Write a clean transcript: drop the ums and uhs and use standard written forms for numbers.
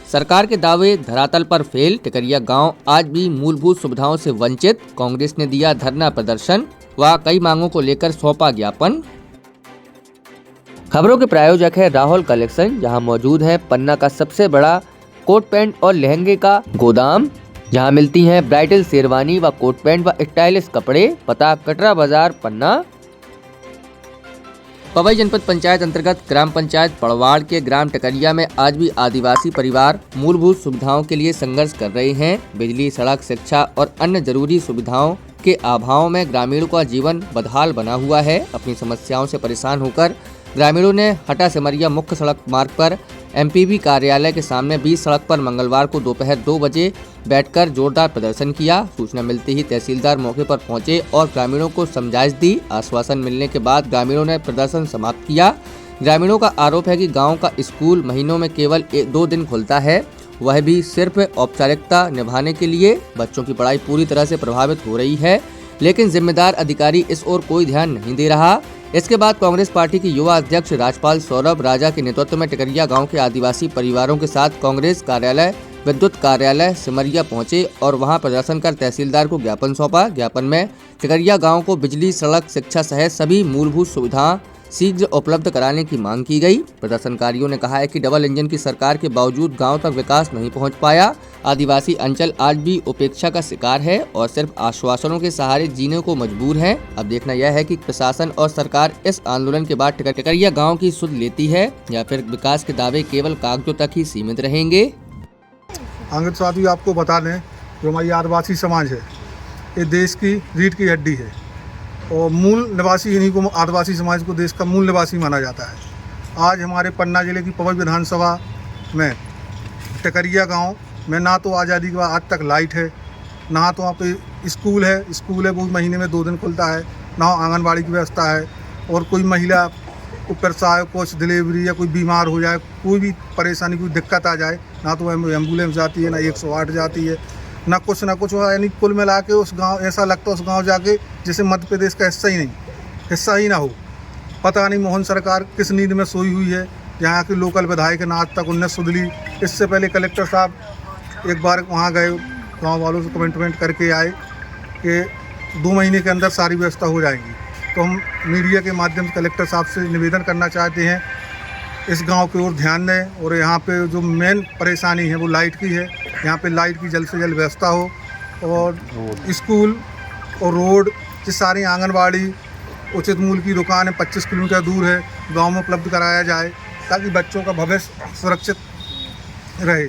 सरकार के दावे धरातल पर फेल। टिकरिया गांव आज भी मूलभूत सुविधाओं से वंचित। कांग्रेस ने दिया धरना प्रदर्शन व कई मांगों को लेकर सौंपा ज्ञापन। खबरों के प्रायोजक है राहुल कलेक्शन, जहां मौजूद है पन्ना का सबसे बड़ा कोट पैंट और लहंगे का गोदाम, जहां मिलती हैं ब्राइडल शेरवानी व कोट पैंट व स्टाइलिश कपड़े। पता कटरा बाजार पन्ना। पवई जनपद पंचायत अंतर्गत ग्राम पंचायत पड़वाड़ के ग्राम टिकरिया में आज भी आदिवासी परिवार मूलभूत सुविधाओं के लिए संघर्ष कर रहे हैं। बिजली, सड़क, शिक्षा और अन्य जरूरी सुविधाओं के अभाव में ग्रामीणों का जीवन बदहाल बना हुआ है। अपनी समस्याओं से परेशान होकर ग्रामीणों ने हटा सिमरिया मुख्य सड़क मार्ग पर एमपीवी कार्यालय के सामने 20 सड़क पर मंगलवार को दोपहर 2 बजे बैठकर जोरदार प्रदर्शन किया। सूचना मिलते ही तहसीलदार मौके पर पहुंचे और ग्रामीणों को समझाइश दी। आश्वासन मिलने के बाद ग्रामीणों ने प्रदर्शन समाप्त किया। ग्रामीणों का आरोप है कि गांव का स्कूल महीनों में केवल 2 दिन खुलता है, वह भी सिर्फ औपचारिकता निभाने के लिए। बच्चों की पढ़ाई पूरी तरह से प्रभावित हो रही है, लेकिन जिम्मेदार अधिकारी इस ओर कोई ध्यान नहीं दे रहा। इसके बाद कांग्रेस पार्टी के युवा अध्यक्ष राजपाल सौरभ राजा के नेतृत्व में टिकरिया गांव के आदिवासी परिवारों के साथ कांग्रेस कार्यालय, विद्युत कार्यालय सिमरिया पहुंचे और वहां प्रदर्शन कर तहसीलदार को ज्ञापन सौंपा। ज्ञापन में टिकरिया गांव को बिजली, सड़क, शिक्षा सहित सभी मूलभूत सुविधाएं शीघ्र उपलब्ध कराने की मांग की गई। प्रदर्शनकारियों ने कहा है कि डबल इंजन की सरकार के बावजूद गांव तक विकास नहीं पहुंच पाया। आदिवासी अंचल आज भी उपेक्षा का शिकार है और सिर्फ आश्वासनों के सहारे जीने को मजबूर है। अब देखना यह है कि प्रशासन और सरकार इस आंदोलन के बाद टिकरिया गांव की सुध लेती है या फिर विकास के दावे केवल कागजों तक ही सीमित रहेंगे। अंगद साथियों, आपको बता दें, जो हमारी आदिवासी समाज है, ये देश की रीढ़ की हड्डी है और मूल निवासी, इन्हीं को आदिवासी समाज को देश का मूल निवासी माना जाता है। आज हमारे पन्ना जिले की पवई विधानसभा में टिकरिया गांव में ना तो आज़ादी के बाद आज तक लाइट है, ना तो वहाँ पे स्कूल है वो महीने में 2 दिन खुलता है, ना आंगनबाड़ी की व्यवस्था है। और कोई महिला को प्रसव, कुछ डिलीवरी या कोई बीमार हो जाए, कोई भी परेशानी, कोई दिक्कत आ जाए, ना तो एम्बुलेंस जाती है, ना 108 जाती है, ना कुछ यानी कुल मिला के उस गांव ऐसा लगता है उस गांव जाके जैसे मध्य प्रदेश का हिस्सा ही ना हो। पता नहीं मोहन सरकार किस नींद में सोई हुई है। यहाँ के लोकल विधायक ने आज तक उन्हें सुध ली। इससे पहले कलेक्टर साहब एक बार वहाँ गए, गांव वालों से कमिटमेंट करके आए कि 2 महीने के अंदर सारी व्यवस्था हो जाएगी। तो हम मीडिया के माध्यम से कलेक्टर साहब से निवेदन करना चाहते हैं, इस गांव की ओर ध्यान दें और यहाँ पे जो मेन परेशानी है वो लाइट की है। यहाँ पे लाइट की जल्द से जल्द व्यवस्था हो और स्कूल और रोड, ये सारी आंगनबाड़ी, उचित मूल्य की दुकान 25 किलोमीटर दूर है, गांव में उपलब्ध कराया जाए ताकि बच्चों का भविष्य सुरक्षित रहे।